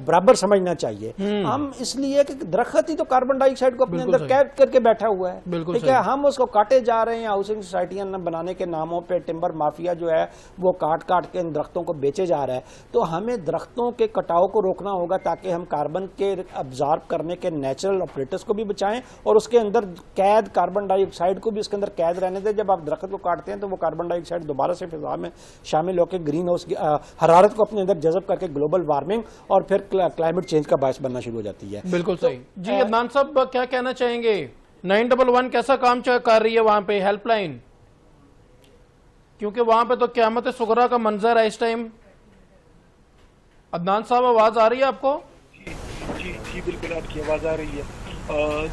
برابر سمجھنا چاہیے. ہم اس لیے کہ درخت ہی تو کاربن ڈائی آکسائڈ کو اپنے اندر قید کر کے بیٹھا ہوا ہے, ٹھیک ہے, ہم اس کو کاٹے جا رہے ہیں. ہاؤسنگ سوسائٹیاں بنانے کے ناموں پہ ٹمبر مافیا جو ہے وہ کاٹ کے ان درختوں کو بیچے جا رہا ہے. تو ہمیں درختوں کے کٹاؤ کو روکنا ہوگا تاکہ ہم کاربن کے ابزارب کرنے کے نیچرل آپریٹرز کو بھی بچائیں, اور اس کے اندر قید کاربن ڈائی آکسائڈ کو بھی اس کے اندر قید رہنے دیں. جب آپ درخت کو کاٹتے ہیں تو وہ کاربن ڈائی آکسائڈ دوبارہ سے فضا میں شامل ہو کے گرین ہاؤس کی حرارت کو اپنے اندر جذب کر کے گلوبل وارمنگ اور پھر کلائمیٹ چینج کا باعث بننا شروع ہو جاتی ہے. بالکل صحیح. جی عدنان صاحب کیا کہنا چاہیں گے؟ 911 کیسا کام کر رہی ہے وہاں پہ ہیلپ لائن, کیونکہ وہاں پہ تو قیامت صغریٰ کا منظر ہے اس ٹائم. عدنان صاحب آواز آ رہی ہے آپ کو؟ جی بالکل آپ کی آواز آ رہی ہے.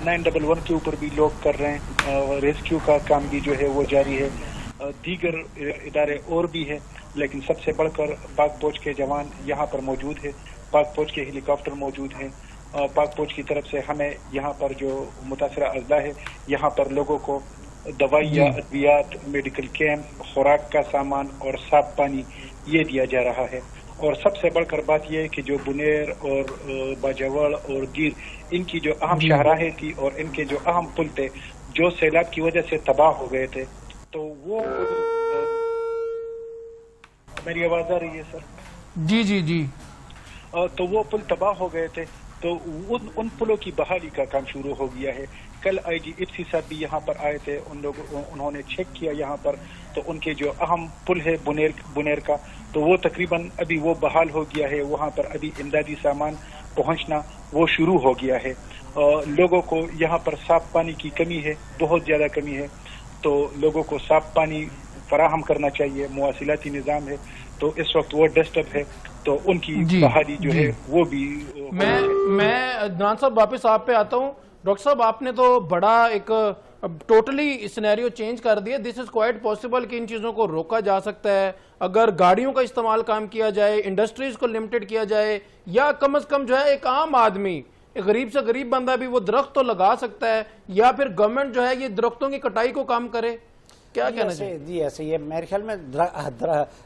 911 کے اوپر بھی لوگ کر رہے ہیں, ریسکیو کا کام بھی جو ہے وہ جاری ہے. دیگر ادارے اور بھی ہیں, لیکن سب سے بڑھ کر پاک فوج کے جوان یہاں پر موجود ہے, پاک فوج کے ہیلی کاپٹر موجود ہیں. پاک فوج کی طرف سے ہمیں یہاں پر جو متاثرہ اضلاع ہے یہاں پر لوگوں کو دوائیاں, ادویات, میڈیکل کیمپ, خوراک کا سامان اور صاف پانی یہ دیا جا رہا ہے. اور سب سے بڑھ کر بات یہ ہے کہ جو بنیر اور باجوڑ اور گیر ان کی جو اہم شاہراہیں تھی اور ان کے جو اہم پل تھے جو سیلاب کی وجہ سے تباہ ہو گئے تھے, تو وہ میری آواز آ رہی ہے سر؟ جی جی جی. تو وہ پل تباہ ہو گئے تھے, تو ان پلوں کی بحالی کا کام شروع ہو گیا ہے. کل آئی جی ایف سی صاحب بھی یہاں پر آئے تھے, انہوں نے چیک کیا یہاں پر, تو ان کے جو اہم پل ہے بنیر کا تو وہ تقریباً ابھی وہ بحال ہو گیا ہے. وہاں پر ابھی امدادی سامان پہنچنا وہ شروع ہو گیا ہے. لوگوں کو یہاں پر صاف پانی کی کمی ہے, بہت زیادہ کمی ہے, تو لوگوں کو صاف پانی فراہم کرنا چاہیے. مواصلاتی نظام ہے تو اس وقت وہ ڈسٹرب ہے, تو ان کی بحالی جو ہے وہ بھی. میں عدنان صاحب واپس آپ پہ آتا ہوں. ڈاکٹر صاحب آپ نے تو بڑا ایک ٹوٹلی سینیریو چینج کر دیا. دس از کوائٹ پاسبل کہ ان چیزوں کو روکا جا سکتا ہے اگر گاڑیوں کا استعمال کام کیا جائے, انڈسٹریز کو لمیٹڈ کیا جائے, یا کم از کم جو ہے ایک عام آدمی, ایک غریب سے غریب بندہ بھی وہ درخت تو لگا سکتا ہے, یا پھر گورنمنٹ جو ہے یہ درختوں کی کٹائی کو کام کرے. کیا کہنا چاہیے؟ جی ایسے یہ میرے خیال میں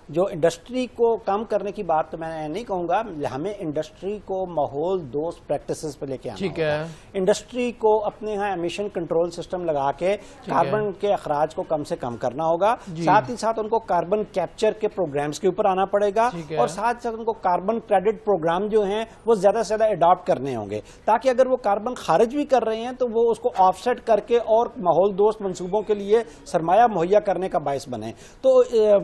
جو انڈسٹری کو کم کرنے کی بات تو میں نہیں کہوں گا, ہمیں انڈسٹری کو ماحول دوست پریکٹسز پہ لے کے آنا ہوگا. انڈسٹری کو اپنے ہاں ایمیشن کنٹرول سسٹم لگا کے کاربن کے اخراج کو کم سے کم کرنا ہوگا. ساتھ ہی ساتھ ان کو کاربن کیپچر کے پروگرامز کے اوپر آنا پڑے گا, اور ساتھ ساتھ ان کو کاربن کریڈٹ پروگرام جو ہیں وہ زیادہ سے زیادہ اڈاپٹ کرنے ہوں گے, تاکہ اگر وہ کاربن خارج بھی کر رہے ہیں تو وہ اس کو آف سیٹ کر کے اور ماحول دوست منصوبوں کے لیے سرمایہ مہیا کرنے کا باعث بنے. تو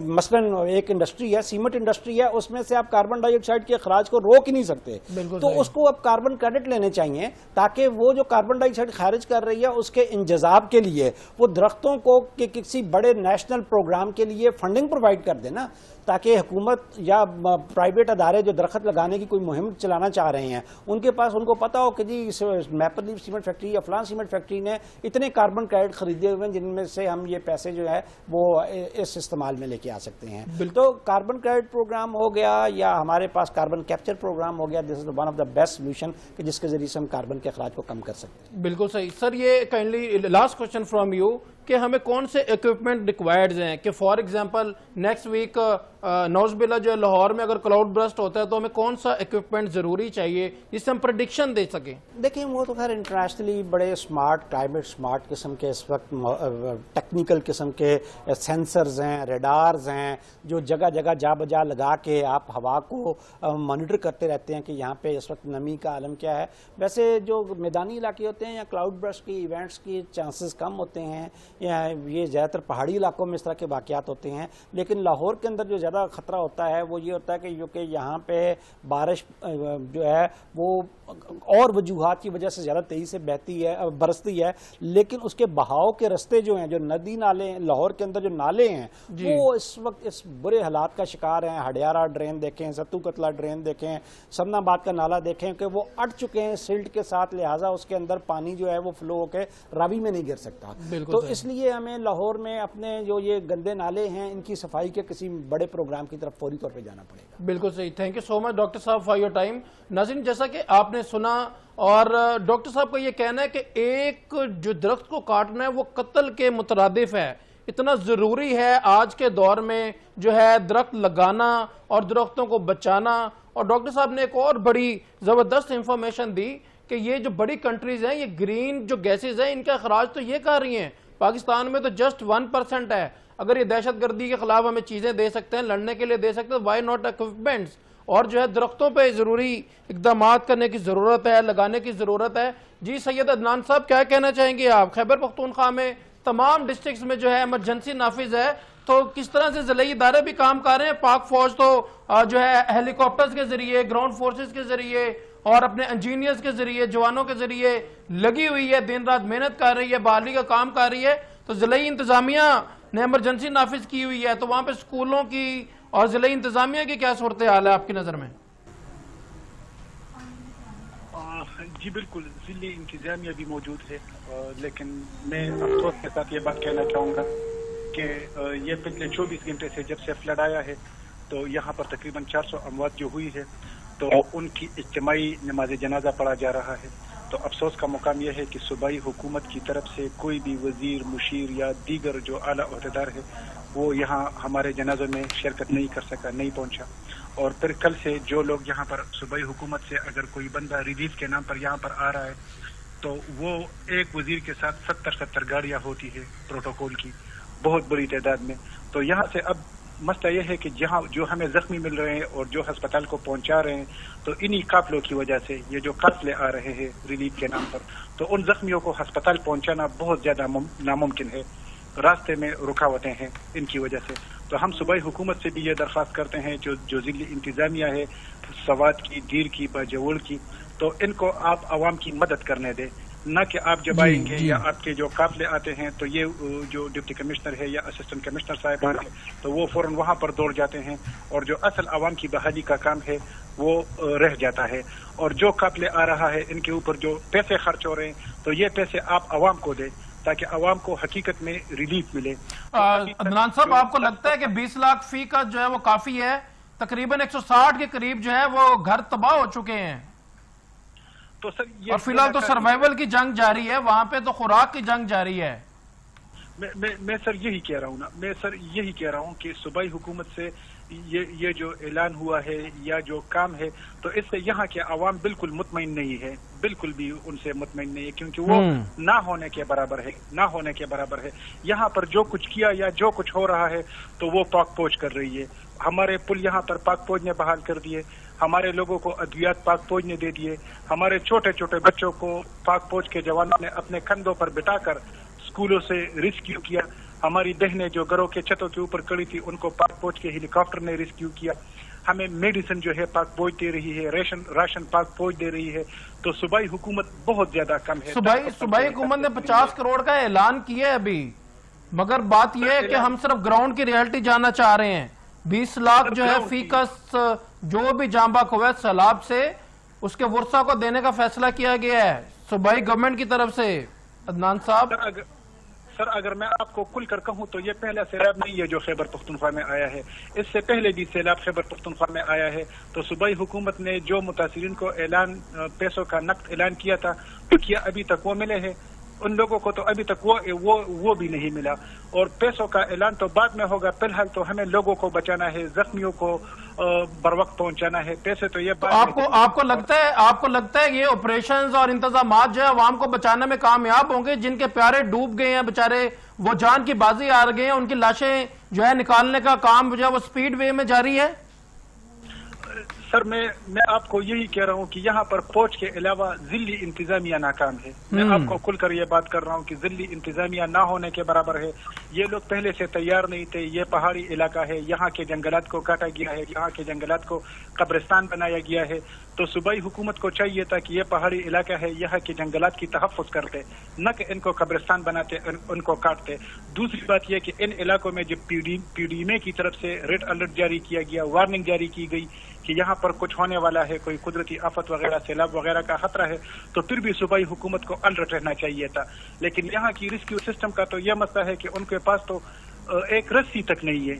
مثلا ایک انڈسٹری ہے, سیمنٹ انڈسٹری ہے, اس میں سے آپ کاربن ڈائی آکسائڈ کے اخراج کو روک ہی نہیں سکتے, تو اس کو اب کاربن کریڈٹ لینے چاہیے تاکہ وہ جو کاربن ڈائی آکسائڈ خارج کر رہی ہے اس کے انجذاب کے لیے وہ درختوں کو کسی بڑے نیشنل پروگرام کے لیے فنڈنگ پرووائڈ کر دے نا, تاکہ حکومت یا پرائیویٹ ادارے جو درخت لگانے کی کوئی مہم چلانا چاہ رہے ہیں ان کے پاس ان کو پتا ہو کہ جی میپل لیف سیمنٹ فیکٹری یا فلان سیمنٹ فیکٹری نے اتنے کاربن کریڈٹ خریدے ہوئے ہیں جن میں سے ہم یہ پیسے جو ہے وہ اس استعمال میں لے کے آ سکتے ہیں. تو کاربن کریڈٹ پروگرام ہو گیا یا ہمارے پاس کاربن کیپچر پروگرام ہو گیا, this is one of the best solution کہ جس کے ذریعے سے ہم کاربن کے اخراج کو کم کر سکتے ہیں. بالکل صحیح سر. یہ kindly last question from you کہ ہمیں کون سے اکوپمنٹ ریکوائرڈ ہیں کہ فار ایگزامپل نیکسٹ ویک نوز بلا جو ہے لاہور میں اگر کلاؤڈ برسٹ ہوتا ہے تو ہمیں کون سا اکوپمنٹ ضروری چاہیے جس سے ہم پریڈکشن دے سکیں؟ دیکھیں وہ تو خیر انٹرنیشنلی بڑے سمارٹ کلائمیٹ سمارٹ قسم کے اس وقت ٹیکنیکل قسم کے سینسرز ہیں، ریڈارز ہیں، جو جگہ جگہ جا بجا لگا کے آپ ہوا کو مانیٹر کرتے رہتے ہیں کہ یہاں پہ اس وقت نمی کا عالم کیا ہے۔ ویسے جو میدانی علاقے ہوتے ہیں یا کلاؤڈ برسٹ کی ایونٹس کی چانسز کم ہوتے ہیں، یا یہ زیادہ تر پہاڑی علاقوں میں اس طرح کے واقعات ہوتے ہیں، لیکن لاہور کے اندر جو زیادہ خطرہ ہوتا ہے وہ یہ ہوتا ہے کہ کیونکہ یہاں پہ بارش جو ہے وہ اور وجوہات کی وجہ سے زیادہ تیزی سے برستی ہے، لیکن اس کے بہاؤ کے رستے جو ہیں، جو ندی نالے ہیں لاہور کے اندر جو نالے ہیں وہ اس وقت اس برے حالات کا شکار ہیں۔ ہڈیارہ ڈرین دیکھیں، ستو قتلہ ڈرین دیکھیں، سمن آباد کا نالا دیکھیں کہ وہ اٹ چکے ہیں سلٹ کے ساتھ، لہٰذا اس کے اندر پانی جو ہے وہ فلو ہو کے راوی میں نہیں گر سکتا۔ تو اس لیے ہمیں لاہور میں اپنے جو یہ گندے نالے ہیں ان کی صفائی کے کسی بڑے پروگرام کی طرف فوری طور پہ جانا پڑے گا۔ بالکل صحیح، thank you so much doctor صاحب فار یور ٹائم۔ ناظرین جیسا کہ آپ نے سنا اور ڈاکٹر صاحب کا یہ کہنا ہے کہ ایک جو درخت کو کاٹنا ہے وہ قتل کے مترادف ہے، اتنا ضروری ہے آج کے دور میں جو ہے درخت لگانا اور درختوں کو بچانا۔ اور ڈاکٹر صاحب نے ایک اور بڑی زبردست انفارمیشن دی کہ یہ جو بڑی کنٹریز ہیں یہ گرین جو گیسز ہیں ان کا اخراج تو یہ کر رہی ہیں، پاکستان میں تو جسٹ 1% ہے۔ اگر یہ دہشت گردی کے خلاف ہمیں چیزیں دے سکتے ہیں، لڑنے کے لیے دے سکتے ہیں، وائی ناٹ اکوپمنٹس؟ اور جو ہے درختوں پہ ضروری اقدامات کرنے کی ضرورت ہے، لگانے کی ضرورت ہے۔ جی سید عدنان صاحب کیا کہنا چاہیں گے آپ؟ خیبر پختونخوا میں تمام ڈسٹرکٹس میں جو ہے ایمرجنسی نافذ ہے، تو کس طرح سے ضلعی ادارے بھی کام کر رہے ہیں؟ پاک فوج تو جو ہے ہیلی کاپٹرز کے ذریعے، گراؤنڈ فورسز کے ذریعے اور اپنے انجینئرز کے ذریعے، جوانوں کے ذریعے لگی ہوئی ہے، دن رات محنت کر رہی ہے، بحالی کا کام کر رہی ہے۔ تو ضلعی انتظامیہ نے ایمرجنسی نافذ کی ہوئی ہے، تو وہاں پہ سکولوں کی اور ضلعی انتظامیہ کی کیا صورتحال ہے آپ کی نظر میں؟ جی بالکل، ضلعی انتظامیہ بھی موجود ہے، لیکن میں افسوس کے ساتھ یہ بات کہنا چاہوں گا کہ یہ پچھلے 24 گھنٹے سے جب سے فلڈ آیا ہے تو یہاں پر تقریباً 400 اموات جو ہوئی ہے تو ان کی اجتماعی نماز جنازہ پڑھا جا رہا ہے۔ تو افسوس کا مقام یہ ہے کہ صوبائی حکومت کی طرف سے کوئی بھی وزیر، مشیر یا دیگر جو اعلیٰ عہدیدار ہے وہ یہاں ہمارے جنازوں میں شرکت نہیں کر سکا، نہیں پہنچا۔ اور پھر کل سے جو لوگ یہاں پر صوبائی حکومت سے اگر کوئی بندہ ریلیف کے نام پر یہاں پر آ رہا ہے تو وہ ایک وزیر کے ساتھ 70 گاڑیاں ہوتی ہے پروٹوکول کی، بہت بڑی تعداد میں۔ تو یہاں سے اب مسئلہ یہ ہے کہ جہاں جو ہمیں زخمی مل رہے ہیں اور جو ہسپتال کو پہنچا رہے ہیں تو انہی قافلوں کی وجہ سے یہ جو قافلے آ رہے ہیں ریلیف کے نام پر، تو ان زخمیوں کو ہسپتال پہنچانا بہت زیادہ ناممکن ہے، راستے میں رکاوٹیں ہیں ان کی وجہ سے۔ تو ہم صوبائی حکومت سے بھی یہ درخواست کرتے ہیں جو ضلعی انتظامیہ ہے، سوات کی، دیر کی، باجوڑ کی، تو ان کو آپ عوام کی مدد کرنے دیں، نہ کہ آپ جب آئیں گے یا آپ کے جو قافلے آتے ہیں تو یہ جو ڈپٹی کمشنر ہے یا اسسٹنٹ کمشنر صاحب ہیں تو وہ فوراً وہاں پر دوڑ جاتے ہیں اور جو اصل عوام کی بحالی کا کام ہے وہ رہ جاتا ہے۔ اور جو قافلے آ رہا ہے ان کے اوپر جو پیسے خرچ ہو رہے ہیں تو یہ پیسے آپ عوام کو دیں تاکہ عوام کو حقیقت میں ریلیف ملے۔ عدنان صاحب آپ کو لگتا ہے کہ 20 لاکھ فی کا جو ہے وہ کافی ہے؟ تقریباً 160 کے قریب جو ہے وہ گھر تباہ ہو چکے ہیں، تو سر یہ اور فی الحال تو سروائیول کی جنگ جاری ہے، وہاں پہ تو خوراک کی جنگ جاری ہے۔ میں سر یہی کہہ رہا ہوں نا، میں سر یہی کہہ رہا ہوں کہ صوبائی حکومت سے یہ جو اعلان ہوا ہے یا جو کام ہے تو اس سے یہاں کے عوام بالکل مطمئن نہیں ہے، بالکل بھی ان سے مطمئن نہیں ہے، کیونکہ وہ نہ ہونے کے برابر ہے، نہ ہونے کے برابر ہے۔ یہاں پر جو کچھ کیا یا جو کچھ ہو رہا ہے تو وہ پاک فوج کر رہی ہے۔ ہمارے پل یہاں پر پاک فوج نے بحال کر دیے، ہمارے لوگوں کو ادویات پاک فوج نے دے دیے، ہمارے چھوٹے چھوٹے بچوں کو پاک فوج کے جوانوں نے اپنے کندھوں پر بٹھا کر اسکولوں سے ریسکیو کیا، ہماری بہنیں جو گھروں کے چھتوں کے اوپر کڑی تھی ان کو پاک فوج کے ہیلی کاپٹر نے ریسکیو کیا، ہمیں میڈیسن جو ہے پاک فوج دے رہی ہے، راشن پاک فوج دے رہی ہے۔ تو صوبائی حکومت بہت زیادہ کم ہے۔ صوبائی حکومت نے 50 کروڑ کا اعلان کیا ہے ابھی، مگر بات یہ ہے کہ ہم صرف گراؤنڈ کی ریالٹی جاننا چاہ رہے ہیں۔ 20 لاکھ جو ہے فی کس جو بھی جاں باک ہوا ہے سیلاب سے، اس کے ورثہ کو دینے کا فیصلہ کیا گیا ہے صوبائی گورنمنٹ کی طرف سے۔ عدنان صاحب سر اگر میں آپ کو کل کر کہوں تو یہ پہلا سیلاب نہیں ہے جو خیبر پختونخوا میں آیا ہے، اس سے پہلے بھی سیلاب خیبر پختونخوا میں آیا ہے۔ تو صوبائی حکومت نے جو متاثرین کو پیسوں کا نقد اعلان کیا تھا تو کیا ابھی تک وہ ملے ہیں؟ ان لوگوں کو تو ابھی تک وہ بھی نہیں ملا. اور پیسوں کا اعلان تو بعد میں ہوگا. فی الحال تو ہمیں لوگوں کو بچانا ہے, زخمیوں کو بر وقت پہنچانا ہے. پیسے تو یہ آپ کو لگتا ہے یہ آپریشنز اور انتظامات جو ہے عوام کو بچانے میں کامیاب ہوں گے؟ جن کے پیارے ڈوب گئے ہیں بےچارے, وہ جان کی بازی ہار گئے ہیں, ان کی لاشیں جو ہے نکالنے کا کام جو ہے وہ سپیڈ وے میں جاری ہے. سر میں آپ کو یہی کہہ رہا ہوں کہ یہاں پر پہنچ کے علاوہ ذلی انتظامیہ ناکام ہے. میں آپ کو کھل کر یہ بات کر رہا ہوں کہ ذلی انتظامیہ نہ ہونے کے برابر ہے. یہ لوگ پہلے سے تیار نہیں تھے. یہ پہاڑی علاقہ ہے, یہاں کے جنگلات کو کاٹا گیا ہے, یہاں کے جنگلات کو قبرستان بنایا گیا ہے. تو صوبائی حکومت کو چاہیے تھا کہ یہ پہاڑی علاقہ ہے, یہاں کے جنگلات کی تحفظ کرتے, نہ کہ ان کو قبرستان بناتے, ان کو کاٹتے. دوسری بات یہ کہ ان علاقوں میں جب پی ڈی ایم اے کی طرف سے ریڈ الرٹ جاری کیا گیا, وارننگ جاری کی گئی کہ یہاں پر کچھ ہونے والا ہے, کوئی قدرتی آفت وغیرہ, سیلاب وغیرہ کا خطرہ ہے, تو پھر بھی صوبائی حکومت کو الرٹ رہنا چاہیے تھا. لیکن یہاں کی ریسکیو سسٹم کا تو یہ مسئلہ ہے کہ ان کے پاس تو ایک رسی تک نہیں ہے.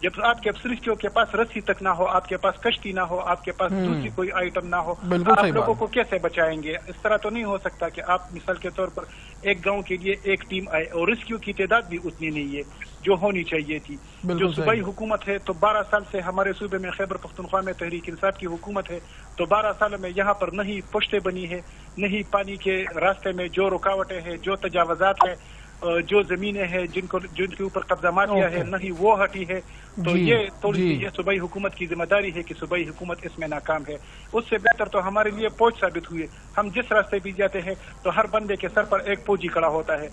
جب آپ کے ریسکیو کے پاس رسی تک نہ ہو, آپ کے پاس کشتی نہ ہو, آپ کے پاس دوسری کوئی آئٹم نہ ہو, آپ لوگوں کو کیسے بچائیں گے؟ اس طرح تو نہیں ہو سکتا کہ آپ مثال کے طور پر ایک گاؤں کے لیے ایک ٹیم آئے, اور ریسکیو کی تعداد بھی اتنی نہیں ہے جو ہونی چاہیے تھی. جو صوبائی حکومت ہے تو 12 سال سے ہمارے صوبے میں خیبر پختونخوا میں تحریک انصاف کی حکومت ہے, تو 12 سالوں میں یہاں پر نہیں پشتیں بنی ہے, نہیں پانی کے راستے میں جو رکاوٹیں ہیں, جو تجاوزات ہیں, جو زمینیں ہیں جن کے اوپر قبضہ مار کیا ہے, نہیں وہ ہٹی ہے. تو یہ تھوڑی سی یہ صوبائی حکومت کی ذمہ داری ہے کہ صوبائی حکومت اس میں ناکام ہے. اس سے بہتر تو ہمارے لیے فوج ثابت ہوئی. ہم جس راستے بھی جاتے ہیں تو ہر بندے کے سر پر ایک فوجی کھڑا ہوتا ہے,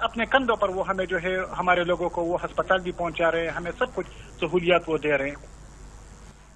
اپنے کندھوں پر وہ ہمیں جو ہے ہمارے لوگوں کو وہ ہسپتال بھی پہنچا رہے ہیں, ہمیں سب کچھ سہولیات وہ دے رہے ہیں.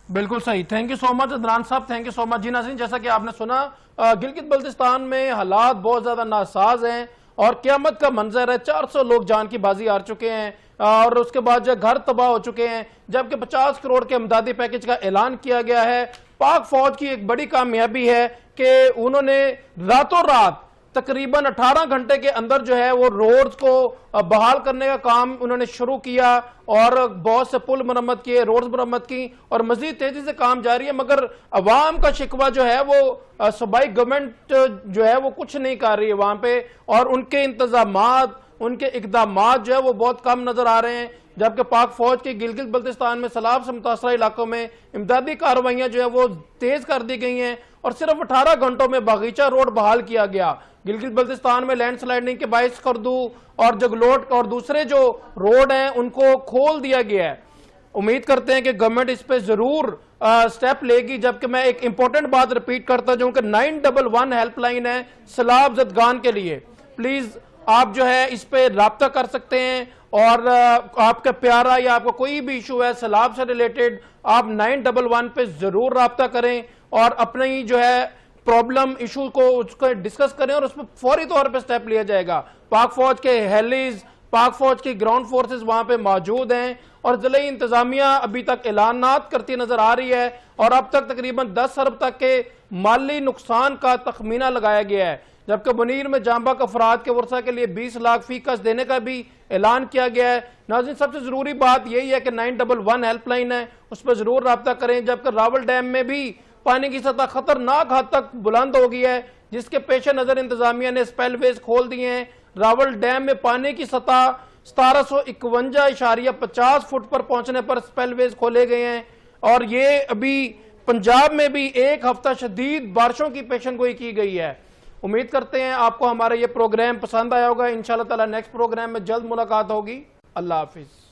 بالکل صحیح. تھینک یو سو مچ عدنان صاحب, تھینک یو سو مچ. جی ناظرین, جیسا کہ آپ نے سنا, گلگت بلتستان میں حالات بہت زیادہ ناساز ہیں اور قیامت کا منظر ہے. 400 لوگ جان کی بازی ہار چکے ہیں اور اس کے بعد جو گھر تباہ ہو چکے ہیں, جبکہ 50 کروڑ کے امدادی پیکج کا اعلان کیا گیا ہے. پاک فوج کی ایک بڑی کامیابی ہے کہ انہوں نے راتوں رات تقریباً 18 گھنٹے کے اندر جو ہے وہ روڈز کو بحال کرنے کا کام انہوں نے شروع کیا اور بہت سے پل مرمت کیے, روڈز مرمت کی, اور مزید تیزی سے کام جاری ہے. مگر عوام کا شکوہ جو ہے وہ صوبائی گورنمنٹ جو ہے وہ کچھ نہیں کر رہی ہے وہاں پہ, اور ان کے انتظامات, ان کے اقدامات جو ہے وہ بہت کم نظر آ رہے ہیں. جبکہ پاک فوج کے گلگت بلتستان میں سیلاب سے متاثرہ علاقوں میں امدادی کارروائیاں جو ہے وہ تیز کر دی گئی ہیں اور صرف 18 گھنٹوں میں باغیچہ روڈ بحال کیا گیا. گلگت بلتستان میں لینڈ سلائڈنگ کے باعث کردو اور جگلوٹ اور دوسرے جو روڈ ہیں ان کو کھول دیا گیا ہے. امید کرتے ہیں کہ گورنمنٹ اس پہ ضرور سٹیپ لے گی. جبکہ میں ایک امپورٹنٹ بات ریپیٹ کرتا ہوں کہ 911 ہیلپ لائن ہے سیلاب زدگان کے لیے. پلیز آپ جو ہے اس پہ رابطہ کر سکتے ہیں, اور آپ کا پیارا یا آپ کا کوئی بھی ایشو ہے سیلاب سے ریلیٹڈ, آپ 911 پہ ضرور رابطہ کریں اور اپنی جو ہے پرابلم ایشو کو اس کو ڈسکس کریں اور اس پہ فوری طور پہ سٹیپ لیا جائے گا. پاک فوج کے ہیلیز, پاک فوج کی گراؤنڈ فورسز وہاں پہ موجود ہیں, اور ضلعی انتظامیہ ابھی تک اعلانات کرتی نظر آ رہی ہے, اور اب تک تقریباً 10 ارب تک کے مالی نقصان کا تخمینہ لگایا گیا ہے. جبکہ منیر میں جام بحق افراد کے ورثہ کے لیے 20 لاکھ فی کس دینے کا بھی اعلان کیا گیا ہے. ناظرین, سب سے ضروری بات یہی ہے کہ 911 ہیلپ لائن ہے, اس پہ ضرور رابطہ کریں. جبکہ راول ڈیم میں بھی پانی کی سطح خطرناک حد تک بلند ہو گئی ہے, جس کے پیش نظر انتظامیہ نے سپیل ویز کھول دیے ہیں. راول ڈیم میں پانی کی سطح 1751.50 فٹ پر پہنچنے پر سپیل ویز کھولے گئے ہیں, اور یہ ابھی پنجاب میں بھی ایک ہفتہ شدید بارشوں کی پیشن گوئی کی گئی ہے. امید کرتے ہیں آپ کو ہمارا یہ پروگرام پسند آیا ہوگا. انشاءاللہ تعالی نیکسٹ پروگرام میں جلد ملاقات ہوگی. اللہ حافظ.